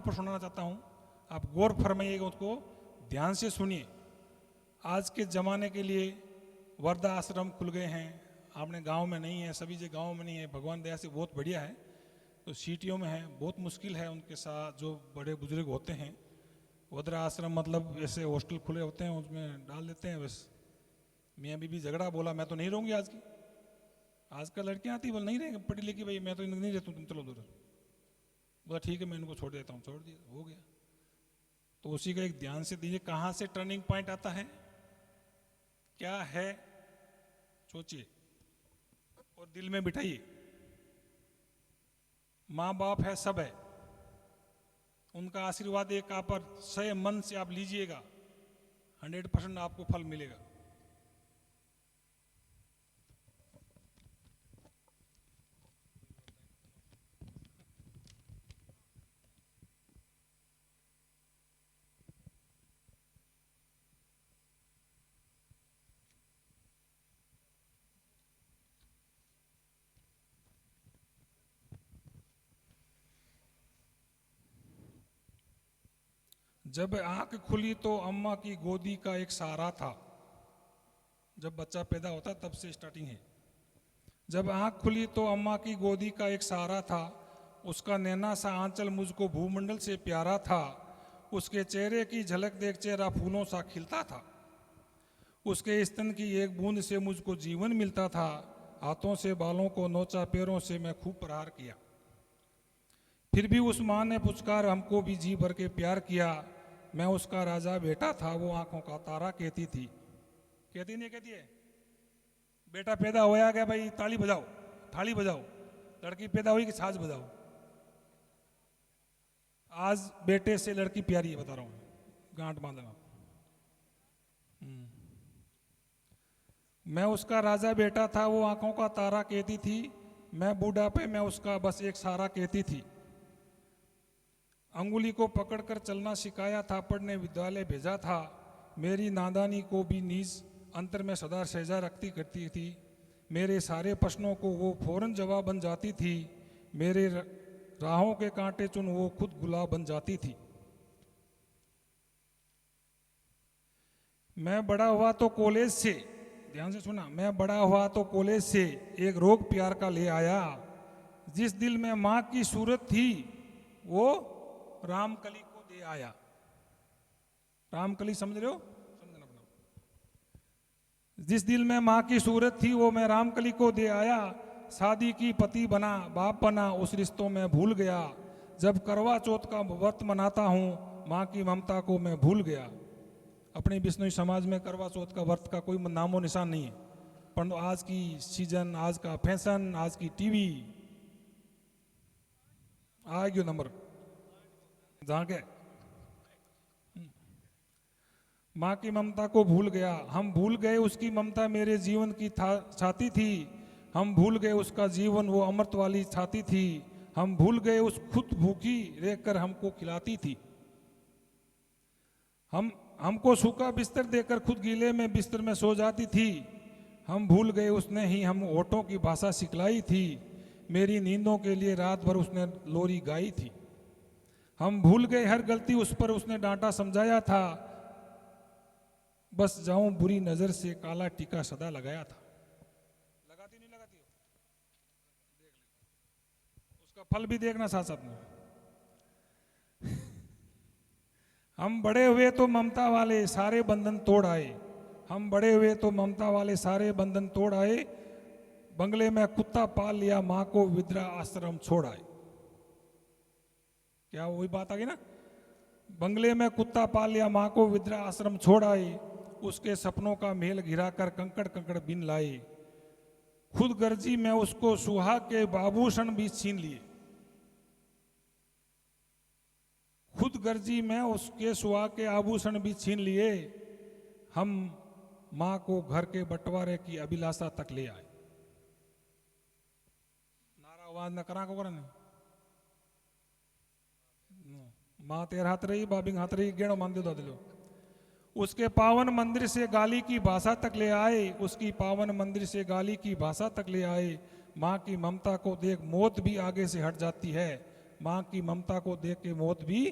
पर सुनाना चाहता हूँ, आप गौर फरमाइएगा, उसको ध्यान से सुनिए। आज के ज़माने के लिए वर्धा आश्रम खुल गए हैं, आपने गांव में नहीं है, सभी जगह गांव में नहीं है, भगवान दया से बहुत बढ़िया है। तो सिटियों में है, बहुत मुश्किल है उनके साथ जो बड़े बुजुर्ग होते हैं। वर्धा आश्रम मतलब ऐसे हॉस्टल खुले होते हैं, उसमें डाल देते हैं बस। मियाँ बीबी झगड़ा, बोला मैं तो नहीं रहूँगी आज की। आजकल लड़कियाँ आती बोल नहीं रहेंगे पढ़ी लिखी, भाई मैं तो नहीं रहता, तुम चलो दूर। बोला ठीक है मैं इनको छोड़ देता हूँ, छोड़ दिया, हो गया। तो उसी का एक ध्यान से दीजिए, कहाँ से टर्निंग पॉइंट आता है, क्या है, सोचिए और दिल में बिठाइए। माँ बाप है, सब है, उनका आशीर्वाद एक आप पर सही मन से आप लीजिएगा, 100% आपको फल मिलेगा। जब आंख खुली तो अम्मा की गोदी का एक सहारा था। जब बच्चा पैदा होता तब से स्टार्टिंग है। जब आंख खुली तो अम्मा की गोदी का एक सहारा था, उसका नैना सा आंचल मुझको भूमंडल से प्यारा था। उसके चेहरे की झलक देख चेहरा फूलों सा खिलता था। उसके स्तन की एक बूंद से मुझको जीवन मिलता था। हाथों से बालों को नोचा, पैरों से मैं खूब प्रहार किया। फिर भी उस माँ ने पुचकार हमको भी जी भर के प्यार किया। मैं उसका राजा बेटा था, वो आंखों का तारा कहती थी। कहती नहीं कहती है? बेटा पैदा होया गया भाई ताली बजाओ, थाली बजाओ। लड़की पैदा हुई कि छाछ बजाओ। आज बेटे से लड़की प्यारी है, बता रहा हूं, गांठ बांधना। मैं उसका राजा बेटा था, वो आंखों का तारा कहती थी। मैं बूढ़ापे में उसका बस एक सहारा कहती थी। अंगुली को पकड़कर चलना सिखाया था, पढ़ने विद्यालय भेजा था। मेरी नादानी को भी नीज अंतर में सदा सजा रखती करती थी। मेरे सारे प्रश्नों को वो फौरन जवाब बन जाती थी। मेरे राहों के कांटे चुन वो खुद गुलाब बन जाती थी। मैं बड़ा हुआ तो कॉलेज से, ध्यान से सुना, मैं बड़ा हुआ तो कॉलेज से एक रोग प्यार का ले आया। जिस दिल में माँ की सूरत थी वो रामकली को दे आया। रामकली समझ रहे हो? समझना अपना। जिस दिल में माँ की सूरत थी वो मैं रामकली को दे आया। शादी की पति बना, बाप बना, उस रिश्तों में भूल गया। जब करवा चौथ का व्रत मनाता हूँ, माँ की ममता को मैं भूल गया। अपने बिश्नोई समाज में करवा चौथ का व्रत का कोई नामो निशान नहीं है, परंतु आज की सीजन, आज का फैशन, आज की टीवी आ गयो नंबर जहाँ के माँ की ममता को भूल गया। हम भूल गए उसकी ममता मेरे जीवन की छाती थी। हम भूल गए उसका जीवन वो अमृत वाली छाती थी। हम भूल गए उस खुद भूखी रहकर हमको खिलाती थी। हमको सूखा बिस्तर देकर खुद गीले में बिस्तर में सो जाती थी। हम भूल गए उसने ही हम होठों की भाषा सिखलाई थी। मेरी नींदों के लिए रात भर उसने लोरी गाई थी। हम भूल गए हर गलती उस पर उसने डांटा समझाया था। बस जाऊं बुरी नजर से काला टीका सदा लगाया था। लगाती नहीं लगाती हो? देख ले, उसका फल भी देखना साथ साथ में। हम बड़े हुए तो ममता वाले सारे बंधन तोड़ आए। हम बड़े हुए तो ममता वाले सारे बंधन तोड़ आए। बंगले में कुत्ता पाल लिया, माँ को वृद्धा आश्रम छोड़ आए। क्या वही बात आ गई ना? बंगले में कुत्ता पाल लिया, माँ को वृद्धा आश्रम छोड़ आए। उसके सपनों का मेल घिराकर कंकड़ कंकड़ बिन लाए। खुद गर्जी में उसको सुहाग के आभूषण भी छीन लिए। खुद गर्जी में उसके सुहाग के आभूषण भी छीन लिए। हम माँ को घर के बंटवारे की अभिलाषा तक ले आए। नारा आवाज न करा को करने माँ तेर हाथ रही, बाबिंग हाथ रही, गेड़ो मान दो दिलो। उसके पावन मंदिर से गाली की भाषा तक ले आए। उसकी पावन मंदिर से गाली की भाषा तक ले आए। माँ की ममता को देख मौत भी आगे से हट जाती है। माँ की ममता को देख के मौत भी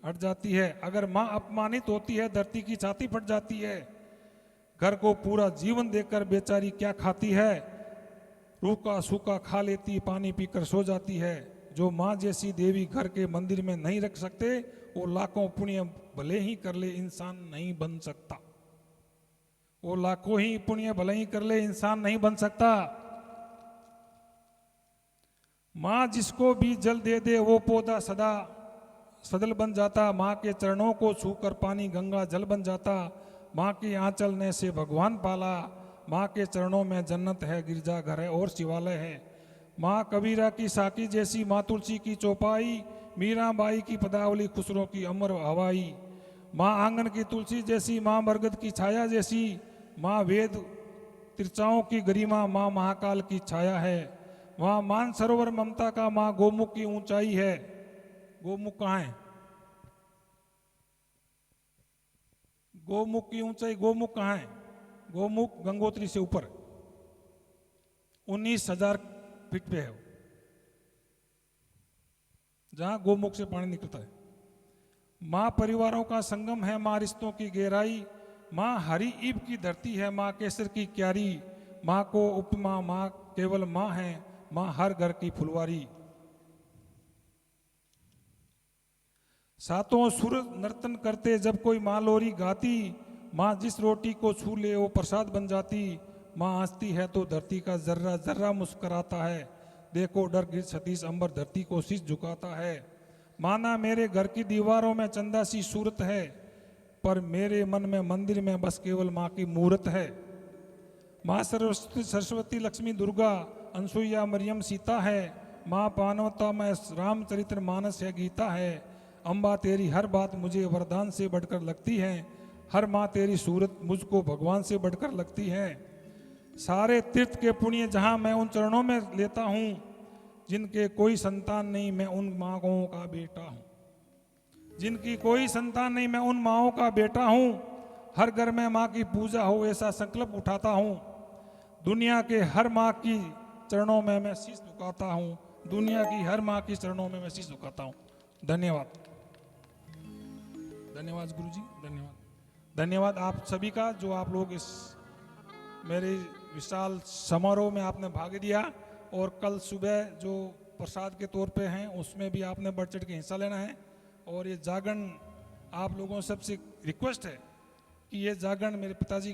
हट जाती है। अगर माँ अपमानित होती है धरती की छाती फट जाती है। घर को पूरा जीवन देकर बेचारी क्या खाती है, रूखा सूखा खा लेती, पानी पीकर सो जाती है। जो माँ जैसी देवी घर के मंदिर में नहीं रख सकते, वो लाखों पुण्य भले ही कर ले इंसान नहीं बन सकता। वो लाखों ही पुण्य भले ही कर ले इंसान नहीं बन सकता। माँ जिसको भी जल दे दे वो पौधा सदा सदल बन जाता। माँ के चरणों को छूकर पानी गंगा जल बन जाता। माँ की आंचल ने से भगवान पाला। माँ के चरणों में जन्नत है, गिरजा घर है और शिवालय है। माँ कबीरा की साकी जैसी, माँ तुलसी की चौपाई, मीराबाई की पदावली, खुसरो की अमर हवाई। माँ आंगन की तुलसी जैसी, माँ बरगद की छाया जैसी, माँ वेद तिरचाओं की गरिमा, माँ महाकाल की छाया है। वहाँ मान सरोवर ममता का, माँ गोमुख की ऊंचाई है। गोमुख कहाँ है? गोमुख की ऊंचाई, गोमुख कहाँ है? गोमुख गंगोत्री से ऊपर 19,000 फीट पे है, जहां गोमुख से पानी निकलता है। माँ परिवारों का संगम है, माँ रिश्तों की गहराई। माँ हरी ईब की धरती है, माँ केसर की क्यारी। माँ को उपमा, माँ केवल माँ है, माँ हर घर की फुलवारी। सातों सुर नर्तन करते जब कोई माँ लोरी गाती। माँ जिस रोटी को छू ले वो प्रसाद बन जाती। माँ हंसती है तो धरती का जर्रा जर्रा मुस्कुराता है। देखो डर गिर सतीश अंबर धरती को शीश झुकाता है। माना मेरे घर की दीवारों में चंदा सी सूरत है, पर मेरे मन में मंदिर में बस केवल माँ की मूर्त है। माँ सरस्वती लक्ष्मी दुर्गा अनसुईया मरियम सीता है। माँ पानवता में रामचरित्र मानस है, गीता है। अम्बा तेरी हर बात मुझे वरदान से बढ़कर लगती है। हर माँ तेरी सूरत मुझको भगवान से बढ़कर लगती है। सारे तीर्थ के पुण्य जहाँ मैं उन चरणों में लेता हूँ। जिनके कोई संतान नहीं मैं उन माँओं का बेटा हूँ। जिनकी कोई संतान नहीं मैं उन माँओं का बेटा हूँ। हर घर में माँ की पूजा हो ऐसा संकल्प उठाता हूँ। दुनिया के हर माँ की चरणों में मैं शीश झुकाता हूँ। दुनिया की हर माँ की चरणों में मैं शीश झुकाता हूँ। धन्यवाद। धन्यवाद गुरुजी, धन्यवाद। धन्यवाद आप सभी का, जो आप लोग इस मेरे विशाल समारोह में आपने भाग लिया। और कल सुबह जो प्रसाद के तौर पे हैं उसमें भी आपने बढ़ चढ़ के हिस्सा लेना है। और ये जागरण आप लोगों सबसे रिक्वेस्ट है कि ये जागरण मेरे पिताजी